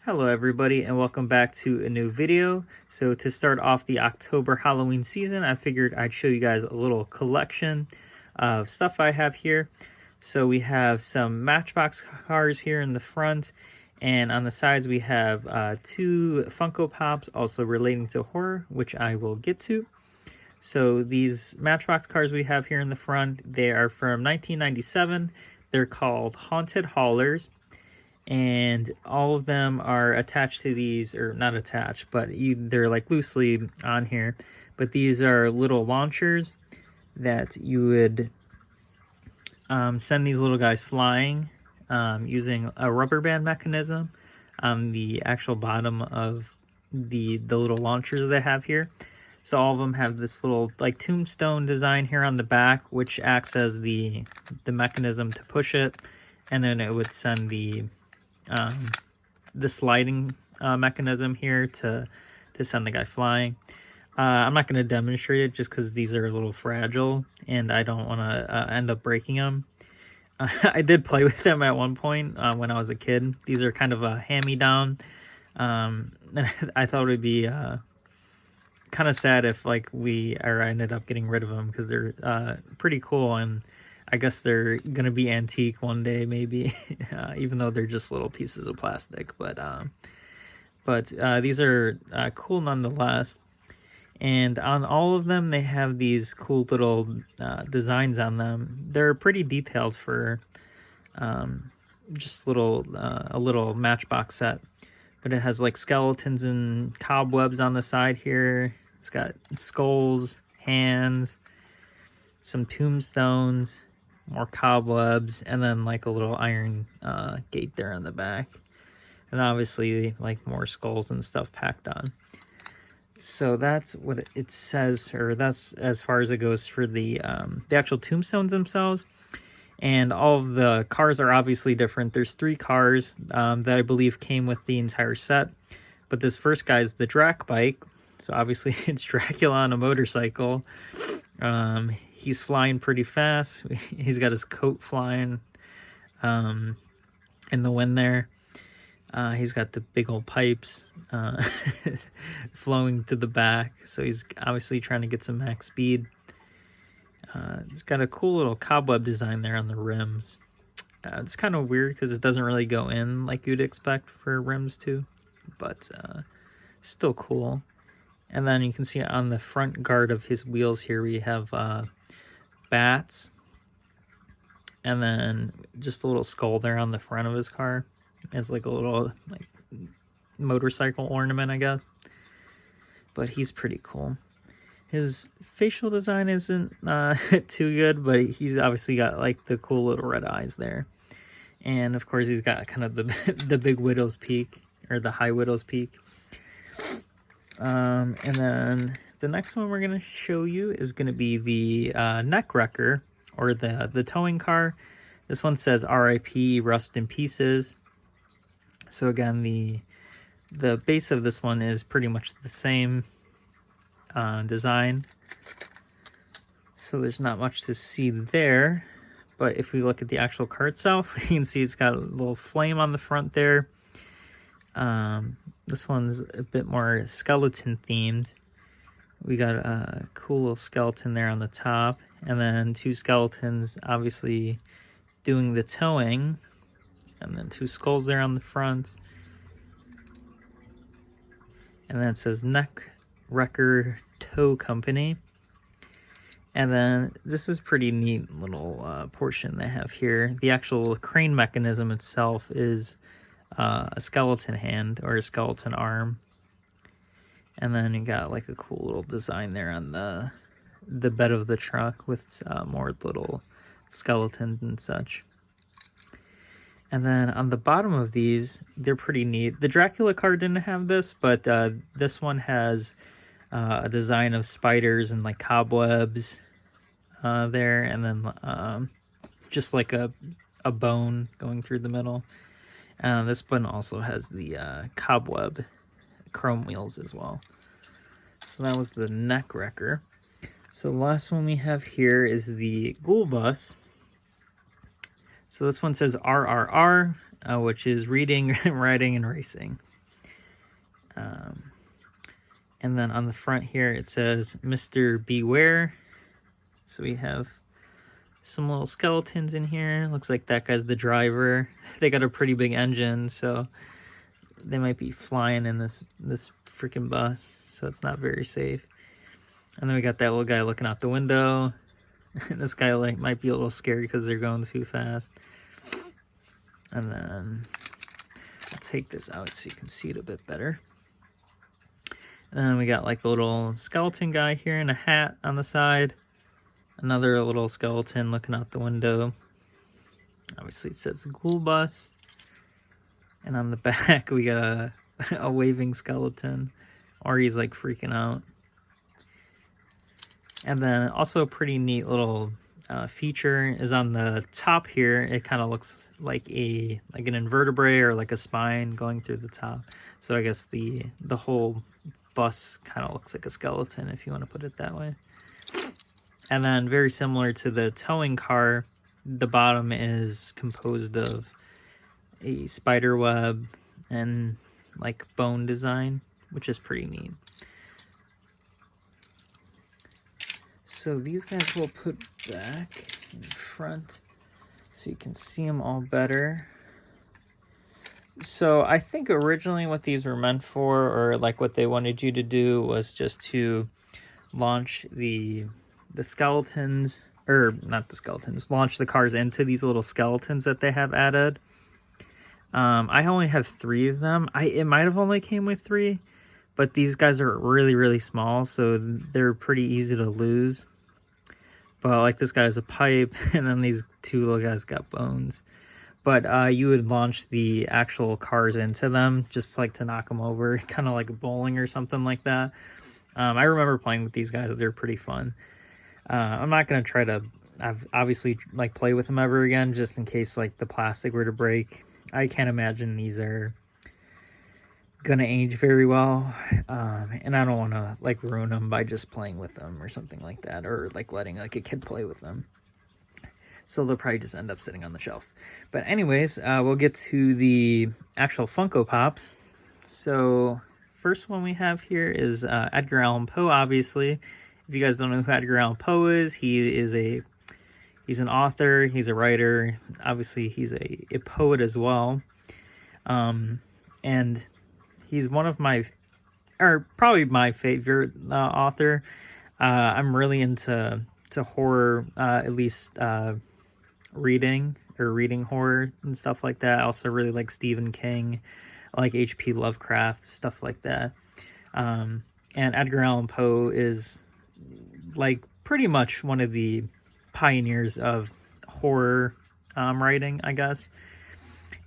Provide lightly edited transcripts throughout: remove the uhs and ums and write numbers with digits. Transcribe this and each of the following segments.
Hello everybody and welcome back to a new video. So to start off the October Halloween season, I figured I'd show you guys a little collection of stuff I have here. So we have some Matchbox cars here in the front, and on the sides we have two Funko Pops also relating to horror, which I will get to. So these Matchbox cars we have here in the front, they are from 1997. They're called Haunted Haulers. And all of them are attached to these, or not attached, but they're like loosely on here. But these are little launchers that you would send these little guys flying using a rubber band mechanism on the actual bottom of the little launchers they have here. So all of them have this little like tombstone design here on the back, which acts as the mechanism to push it, and then it would send the sliding mechanism here to send the guy flying. I'm not going to demonstrate it just because these are a little fragile and I don't want to end up breaking them. I did play with them at one point when I was a kid. These are kind of a hand-me-down. I thought it would be kind of sad if I ended up getting rid of them because they're pretty cool, and I guess they're going to be antique one day, maybe, even though they're just little pieces of plastic. But these are cool nonetheless. And on all of them, they have these cool little designs on them. They're pretty detailed for just a little Matchbox set. But it has like skeletons and cobwebs on the side here. It's got skulls, hands, some tombstones, more cobwebs, and then like a little iron gate there on the back, and obviously like more skulls and stuff packed on. So that's what it says, or that's as far as it goes for the actual tombstones themselves. And all of the cars are obviously different. There's 3 cars that I believe came with the entire set, but this first guy's the Drac bike, so obviously it's Dracula on a motorcycle. He's flying pretty fast. He's got his coat flying in the wind there. He's got the big old pipes flowing to the back, so he's obviously trying to get some max speed. It's got a cool little cobweb design there on the rims. It's kind of weird because it doesn't really go in like you'd expect for rims to, but still cool. And then you can see on the front guard of his wheels here, we have bats, and then just a little skull there on the front of his car as like a little like motorcycle ornament, I guess. But he's pretty cool. His facial design isn't too good, but he's obviously got like the cool little red eyes there. And of course he's got kind of the big widow's peak, or the high widow's peak. And then the next one we're going to show you is going to be the Nutcracker, or the towing car. This one says RIP, Rust in Pieces. So again, the base of this one is pretty much the same design. So there's not much to see there. But if we look at the actual car itself, you can see it's got a little flame on the front there. This one's a bit more skeleton themed. We got a cool little skeleton there on the top, and then 2 skeletons obviously doing the towing, and then 2 skulls there on the front. And then it says Nutcracker Tow Company. And then this is pretty neat little portion they have here. The actual crane mechanism itself is a skeleton hand, or a skeleton arm. And then you got like a cool little design there on the bed of the truck with more little skeletons and such. And then on the bottom of these, they're pretty neat. The Dracula car didn't have this, but this one has a design of spiders and like cobwebs there, and then just like a bone going through the middle. This one also has the cobweb chrome wheels as well. So that was the Nutcracker. So the last one we have here is the Ghoul Bus. So this one says RRR, which is reading, writing, and racing. And then on the front here, it says, Mr. Beware. So we have some little skeletons in here. Looks like that guy's the driver. They got a pretty big engine, so they might be flying in this freaking bus. So it's not very safe. And then we got that little guy looking out the window. This guy might be a little scary because they're going too fast. And then I'll take this out so you can see it a bit better. And then we got like a little skeleton guy here in a hat on the side. Another little skeleton looking out the window. Obviously it says Ghoul Bus. And on the back we got a waving skeleton. Or he's like freaking out. And then also a pretty neat little feature is on the top here. It kind of looks like an invertebrate or like a spine going through the top. So I guess the whole bus kind of looks like a skeleton, if you want to put it that way. And then very similar to the towing car, the bottom is composed of a spider web and like bone design, which is pretty neat. So these guys we'll put back in front so you can see them all better. So I think originally what these were meant for, or like what they wanted you to do, was just to launch the skeletons, or not the skeletons, launch the cars into these little skeletons that they have added. I only have 3 of them. It might have only came with 3, but these guys are really, really small, so they're pretty easy to lose. But like this guy has a pipe, and then these 2 little guys got bones. But you would launch the actual cars into them, just like to knock them over, kind of like bowling or something like that. I remember playing with these guys. They're pretty fun. I'm not going to try to, obviously, like play with them ever again, just in case like the plastic were to break. I can't imagine these are going to age very well. And I don't want to like ruin them by just playing with them or something like that, or like letting like a kid play with them. So they'll probably just end up sitting on the shelf. But anyways, we'll get to the actual Funko Pops. So first one we have here is Edgar Allan Poe, obviously. If you guys don't know who Edgar Allan Poe is, he's an author, he's a writer. Obviously, he's a poet as well. And he's one of my, or probably my favorite author. I'm really into horror, at least reading horror and stuff like that. I also really like Stephen King. I like H.P. Lovecraft, stuff like that. And Edgar Allan Poe is like pretty much one of the pioneers of horror writing, I guess.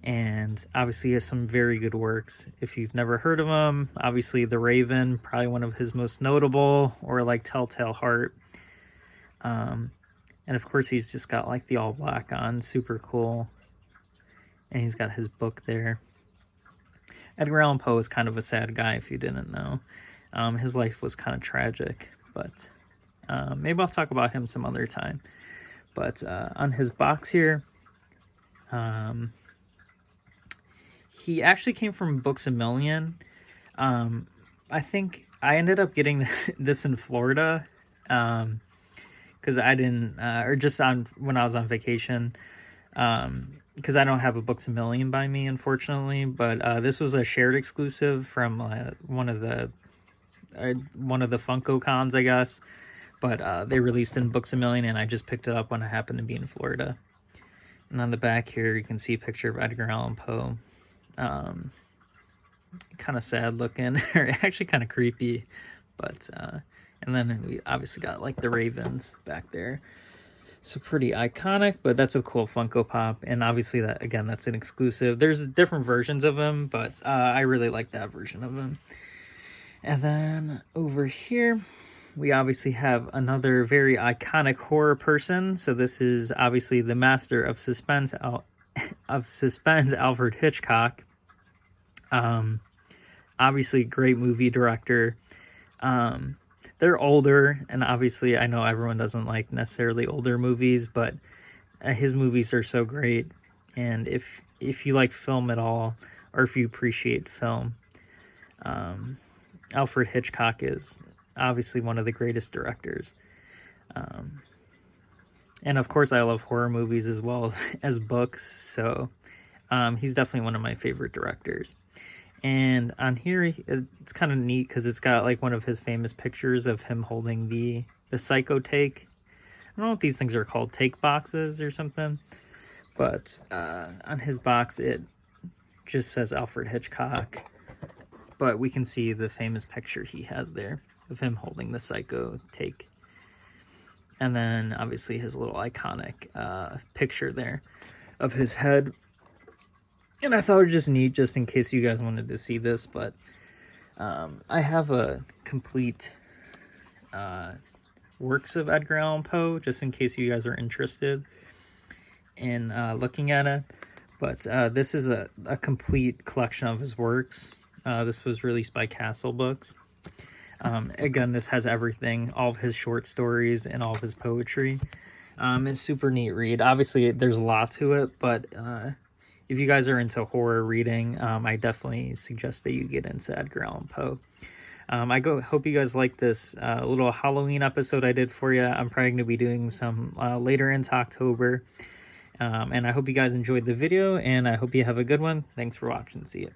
And obviously he has some very good works. If you've never heard of him, obviously The Raven, probably one of his most notable, or like Telltale Heart. And of course he's just got like the all black on, super cool. And he's got his book there. Edgar Allan Poe is kind of a sad guy if you didn't know. His life was kind of tragic, but maybe I'll talk about him some other time. But on his box here, he actually came from Books A Million. I think I ended up getting this in Florida. Because I didn't, or just when I was on vacation, because I don't have a Books A Million by me, unfortunately. But this was a shared exclusive from one of the Funko cons, I guess. But they released in Books A Million, and I just picked it up when I happened to be in Florida. And on the back here, you can see a picture of Edgar Allan Poe. Kind of sad looking, or actually kind of creepy, but and then we obviously got like the ravens back there. So pretty iconic, but that's a cool Funko Pop. And obviously that, again, that's an exclusive. There's different versions of him, but I really like that version of him. And then over here, we obviously have another very iconic horror person. So this is obviously the master of suspense, Alfred Hitchcock. Obviously great movie director. They're older, and obviously I know everyone doesn't like necessarily older movies, but his movies are so great. And if you like film at all, or if you appreciate film, Alfred Hitchcock is obviously one of the greatest directors. And of course, I love horror movies as well as books, so he's definitely one of my favorite directors. And on here, it's kind of neat because it's got like one of his famous pictures of him holding the Psycho take. I don't know what these things are called, take boxes or something, but on his box it just says Alfred Hitchcock, but we can see the famous picture he has there of him holding the Psycho take. And then obviously his little iconic picture there of his head. And I thought it was just neat, just in case you guys wanted to see this, but I have a complete works of Edgar Allan Poe, just in case you guys are interested in looking at it. But this is a complete collection of his works. This was released by Castle Books. Again, this has everything, all of his short stories and all of his poetry. It's super neat read. Obviously, there's a lot to it, but if you guys are into horror reading, I definitely suggest that you get into Edgar Allan Poe. Hope you guys like this little Halloween episode I did for you. I'm probably going to be doing some later into October. And I hope you guys enjoyed the video, and I hope you have a good one. Thanks for watching. See ya.